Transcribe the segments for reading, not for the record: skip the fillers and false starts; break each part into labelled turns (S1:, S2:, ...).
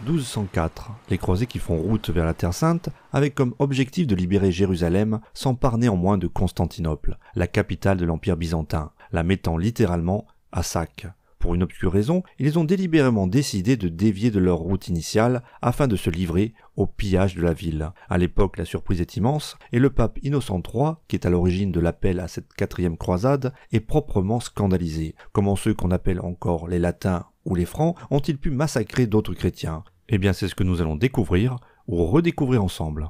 S1: 1204, les croisés qui font route vers la Terre Sainte avec comme objectif de libérer Jérusalem s'emparent néanmoins de Constantinople, la capitale de l'Empire byzantin, la mettant littéralement à sac. Pour une obscure raison, ils ont délibérément décidé de dévier de leur route initiale afin de se livrer au pillage de la ville. À l'époque, la surprise est immense et le pape Innocent III, qui est à l'origine de l'appel à cette 4e croisade, est proprement scandalisé. Comment ceux qu'on appelle encore les latins ou les francs ont-ils pu massacrer d'autres chrétiens? Eh bien, c'est ce que nous allons découvrir ou redécouvrir ensemble.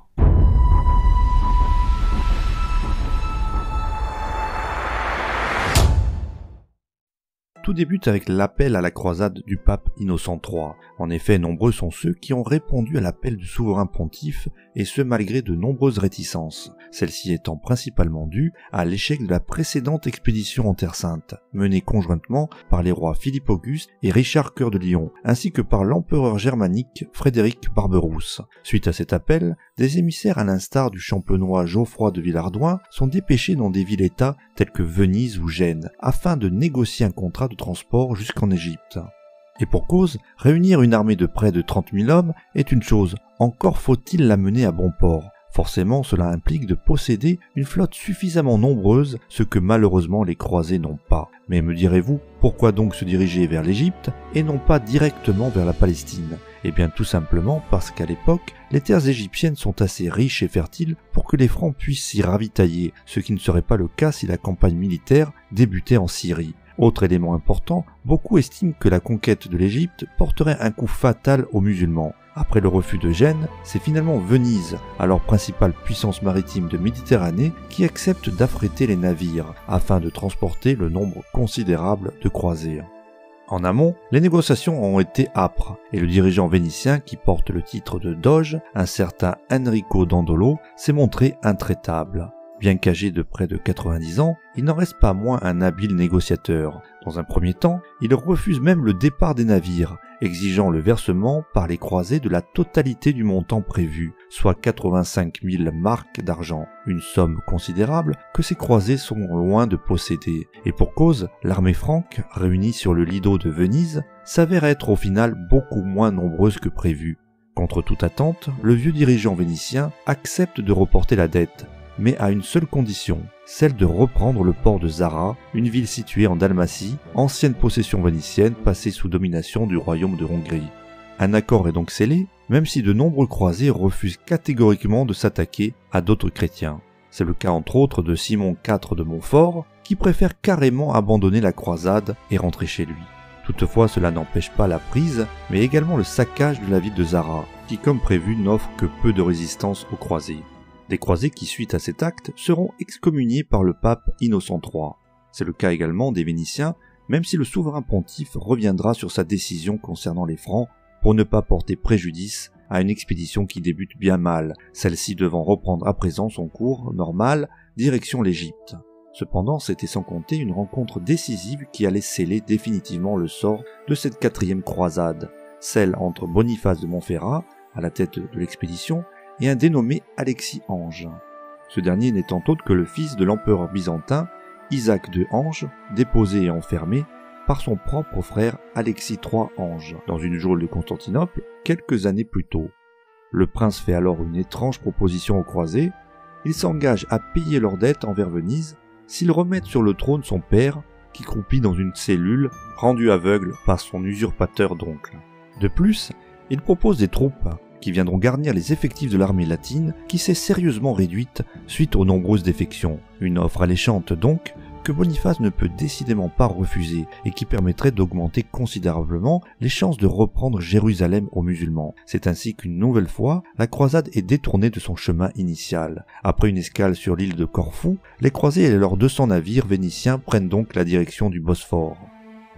S1: Tout débute avec l'appel à la croisade du pape Innocent III. En effet, nombreux sont ceux qui ont répondu à l'appel du souverain pontife, et ce malgré de nombreuses réticences, celle-ci étant principalement due à l'échec de la précédente expédition en Terre Sainte, menée conjointement par les rois Philippe Auguste et Richard Cœur de Lion, ainsi que par l'empereur germanique Frédéric Barberousse. Suite à cet appel, des émissaires à l'instar du champenois Geoffroy de Villardouin sont dépêchés dans des villes-États telles que Venise ou Gênes, afin de négocier un contrat de transport jusqu'en Égypte. Et pour cause, réunir une armée de près de 30 000 hommes est une chose, encore faut-il la mener à bon port. Forcément, cela implique de posséder une flotte suffisamment nombreuse, ce que malheureusement les croisés n'ont pas. Mais me direz-vous, pourquoi donc se diriger vers l'Égypte et non pas directement vers la Palestine? Eh bien tout simplement parce qu'à l'époque, les terres égyptiennes sont assez riches et fertiles pour que les Francs puissent s'y ravitailler, ce qui ne serait pas le cas si la campagne militaire débutait en Syrie. Autre élément important, beaucoup estiment que la conquête de l'Égypte porterait un coup fatal aux musulmans. Après le refus de Gênes, c'est finalement Venise, alors principale puissance maritime de Méditerranée, qui accepte d'affréter les navires, afin de transporter le nombre considérable de croisés. En amont, les négociations ont été âpres, et le dirigeant vénitien qui porte le titre de Doge, un certain Enrico Dandolo, s'est montré intraitable. Bien qu'âgé de près de 90 ans, il n'en reste pas moins un habile négociateur. Dans un premier temps, il refuse même le départ des navires, exigeant le versement par les croisés de la totalité du montant prévu, soit 85 000 marks d'argent, une somme considérable que ces croisés sont loin de posséder. Et pour cause, l'armée franque, réunie sur le Lido de Venise, s'avère être au final beaucoup moins nombreuse que prévu. Contre toute attente, le vieux dirigeant vénitien accepte de reporter la dette, mais à une seule condition, celle de reprendre le port de Zara, une ville située en Dalmatie, ancienne possession vénitienne passée sous domination du royaume de Hongrie. Un accord est donc scellé, même si de nombreux croisés refusent catégoriquement de s'attaquer à d'autres chrétiens. C'est le cas entre autres de Simon IV de Montfort, qui préfère carrément abandonner la croisade et rentrer chez lui. Toutefois, cela n'empêche pas la prise, mais également le saccage de la ville de Zara, qui comme prévu n'offre que peu de résistance aux croisés. Des croisés qui, suite à cet acte, seront excommuniés par le pape Innocent III. C'est le cas également des Vénitiens, même si le souverain pontife reviendra sur sa décision concernant les Francs pour ne pas porter préjudice à une expédition qui débute bien mal, celle-ci devant reprendre à présent son cours normal, direction l'Égypte. Cependant, c'était sans compter une rencontre décisive qui allait sceller définitivement le sort de cette 4e croisade, celle entre Boniface de Montferrat, à la tête de l'expédition, et un dénommé Alexis Ange. Ce dernier n'étant autre que le fils de l'empereur byzantin Isaac II Ange, déposé et enfermé par son propre frère Alexis III Ange dans une geôle de Constantinople quelques années plus tôt. Le prince fait alors une étrange proposition aux croisés. Il s'engage à payer leurs dettes envers Venise s'ils remettent sur le trône son père qui croupit dans une cellule rendu aveugle par son usurpateur d'oncle. De plus, il propose des troupes qui viendront garnir les effectifs de l'armée latine qui s'est sérieusement réduite suite aux nombreuses défections. Une offre alléchante donc que Boniface ne peut décidément pas refuser et qui permettrait d'augmenter considérablement les chances de reprendre Jérusalem aux musulmans. C'est ainsi qu'une nouvelle fois, la croisade est détournée de son chemin initial. Après une escale sur l'île de Corfou, les croisés et leurs 200 navires vénitiens prennent donc la direction du Bosphore.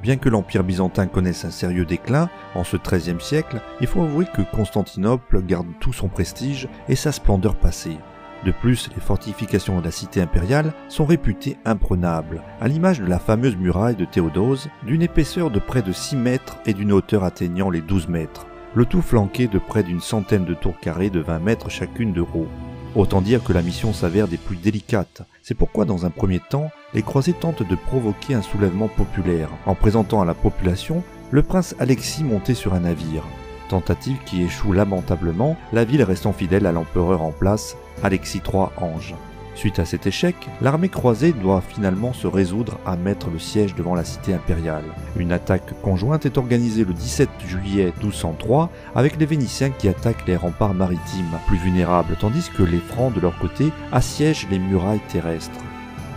S1: Bien que l'Empire byzantin connaisse un sérieux déclin en ce XIIIe siècle, il faut avouer que Constantinople garde tout son prestige et sa splendeur passée. De plus, les fortifications de la cité impériale sont réputées imprenables, à l'image de la fameuse muraille de Théodose, d'une épaisseur de près de 6 mètres et d'une hauteur atteignant les 12 mètres, le tout flanqué de près d'une centaine de tours carrées de 20 mètres chacune de haut. Autant dire que la mission s'avère des plus délicates. C'est pourquoi dans un premier temps, les croisés tentent de provoquer un soulèvement populaire, en présentant à la population le prince Alexis monté sur un navire. tentative qui échoue lamentablement, la ville restant fidèle à l'empereur en place, Alexis III Ange. Suite à cet échec, l'armée croisée doit finalement se résoudre à mettre le siège devant la cité impériale. Une attaque conjointe est organisée le 17 juillet 1203 avec les Vénitiens qui attaquent les remparts maritimes, plus vulnérables, tandis que les Francs de leur côté assiègent les murailles terrestres.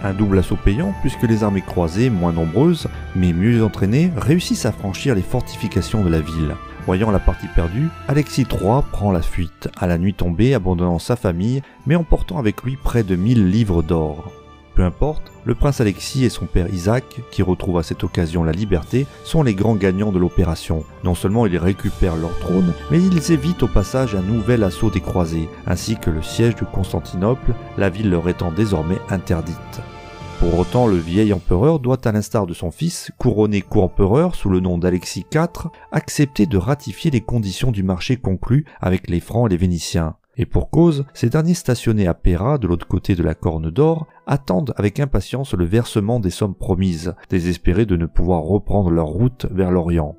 S1: Un double assaut payant puisque les armées croisées, moins nombreuses, mais mieux entraînées, réussissent à franchir les fortifications de la ville. Voyant la partie perdue, Alexis III prend la fuite, à la nuit tombée, abandonnant sa famille, mais emportant avec lui près de 1000 livres d'or. Peu importe, le prince Alexis et son père Isaac, qui retrouvent à cette occasion la liberté, sont les grands gagnants de l'opération. Non seulement ils récupèrent leur trône, mais ils évitent au passage un nouvel assaut des croisés, ainsi que le siège de Constantinople, la ville leur étant désormais interdite. Pour autant, le vieil empereur doit, à l'instar de son fils, couronné co-empereur sous le nom d'Alexis IV, accepter de ratifier les conditions du marché conclu avec les Francs et les Vénitiens. Et pour cause, ces derniers stationnés à Péra, de l'autre côté de la Corne d'Or, attendent avec impatience le versement des sommes promises, désespérés de ne pouvoir reprendre leur route vers l'Orient.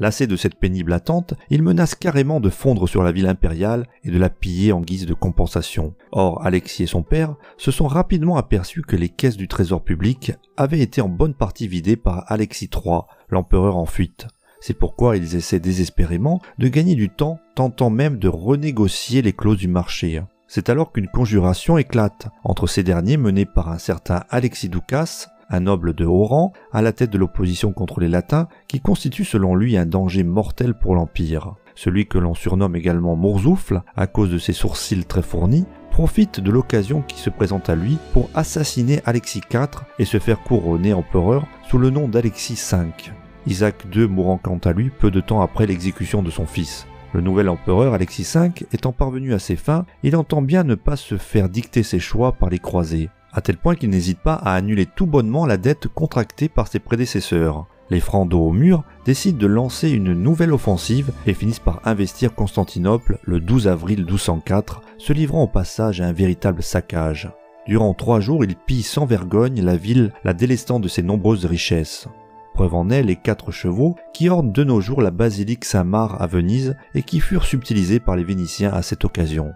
S1: Lassés de cette pénible attente, ils menacent carrément de fondre sur la ville impériale et de la piller en guise de compensation. Or, Alexis et son père se sont rapidement aperçus que les caisses du trésor public avaient été en bonne partie vidées par Alexis III, l'empereur en fuite. C'est pourquoi ils essaient désespérément de gagner du temps, tentant même de renégocier les clauses du marché. C'est alors qu'une conjuration éclate entre ces derniers menée par un certain Alexis Doukas, un noble de haut rang, à la tête de l'opposition contre les Latins, qui constitue selon lui un danger mortel pour l'Empire. Celui que l'on surnomme également Mourzoufle, à cause de ses sourcils très fournis, profite de l'occasion qui se présente à lui pour assassiner Alexis IV et se faire couronner empereur sous le nom d'Alexis V. Isaac II mourant quant à lui peu de temps après l'exécution de son fils. Le nouvel empereur Alexis V étant parvenu à ses fins, il entend bien ne pas se faire dicter ses choix par les croisés, à tel point qu'il n'hésite pas à annuler tout bonnement la dette contractée par ses prédécesseurs. Les Francs dos au mur décident de lancer une nouvelle offensive et finissent par investir Constantinople le 12 avril 1204, se livrant au passage à un véritable saccage. Durant 3 jours, ils pillent sans vergogne la ville, la délestant de ses nombreuses richesses. Preuve en est les 4 chevaux qui ornent de nos jours la basilique Saint-Marc à Venise et qui furent subtilisés par les Vénitiens à cette occasion.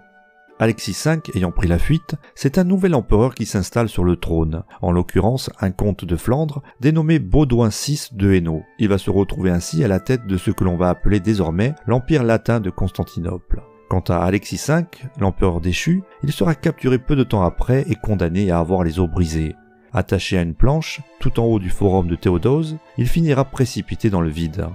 S1: Alexis V ayant pris la fuite, c'est un nouvel empereur qui s'installe sur le trône, en l'occurrence un comte de Flandre dénommé Baudouin VI de Hainaut. Il va se retrouver ainsi à la tête de ce que l'on va appeler désormais l'Empire latin de Constantinople. Quant à Alexis V, l'empereur déchu, il sera capturé peu de temps après et condamné à avoir les os brisés. Attaché à une planche, tout en haut du forum de Théodose, il finira précipité dans le vide.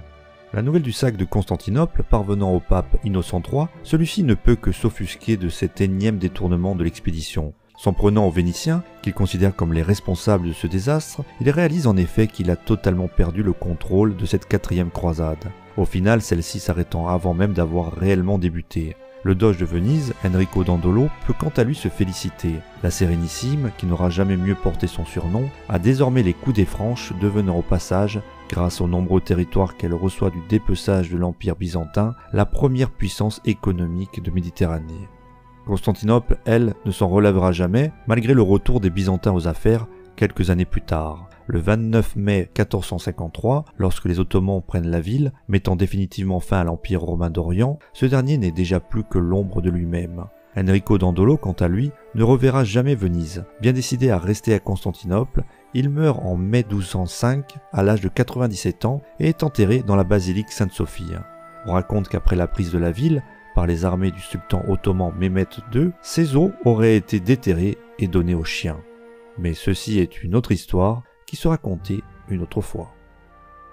S1: La nouvelle du sac de Constantinople parvenant au pape Innocent III, celui-ci ne peut que s'offusquer de cet énième détournement de l'expédition. S'en prenant aux Vénitiens, qu'il considère comme les responsables de ce désastre, il réalise en effet qu'il a totalement perdu le contrôle de cette 4e croisade. Au final, celle-ci s'arrêtant avant même d'avoir réellement débuté. Le doge de Venise, Enrico Dandolo, peut quant à lui se féliciter. La Sérénissime, qui n'aura jamais mieux porté son surnom, a désormais les coups des franches, devenant au passage, grâce aux nombreux territoires qu'elle reçoit du dépeçage de l'Empire byzantin, la première puissance économique de Méditerranée. Constantinople, elle, ne s'en relèvera jamais, malgré le retour des Byzantins aux affaires quelques années plus tard. Le 29 mai 1453, lorsque les Ottomans prennent la ville, mettant définitivement fin à l'Empire romain d'Orient, ce dernier n'est déjà plus que l'ombre de lui-même. Enrico Dandolo, quant à lui, ne reverra jamais Venise. Bien décidé à rester à Constantinople, il meurt en mai 1205 à l'âge de 97 ans et est enterré dans la basilique Sainte-Sophie. On raconte qu'après la prise de la ville par les armées du sultan ottoman Mehmet II, ses os auraient été déterrés et donnés aux chiens. Mais ceci est une autre histoire qui sera contée une autre fois.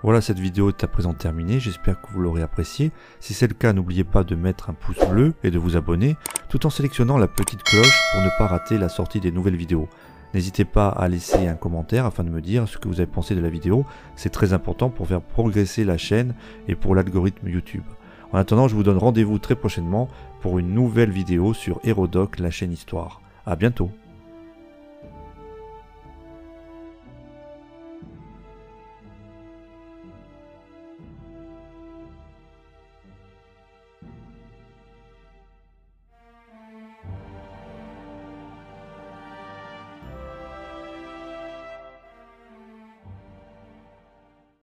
S1: Voilà, cette vidéo est à présent terminée, j'espère que vous l'aurez appréciée. Si c'est le cas, n'oubliez pas de mettre un pouce bleu et de vous abonner, tout en sélectionnant la petite cloche pour ne pas rater la sortie des nouvelles vidéos. N'hésitez pas à laisser un commentaire afin de me dire ce que vous avez pensé de la vidéo, c'est très important pour faire progresser la chaîne et pour l'algorithme YouTube. En attendant, je vous donne rendez-vous très prochainement pour une nouvelle vidéo sur Hérodoc, la chaîne Histoire. A bientôt.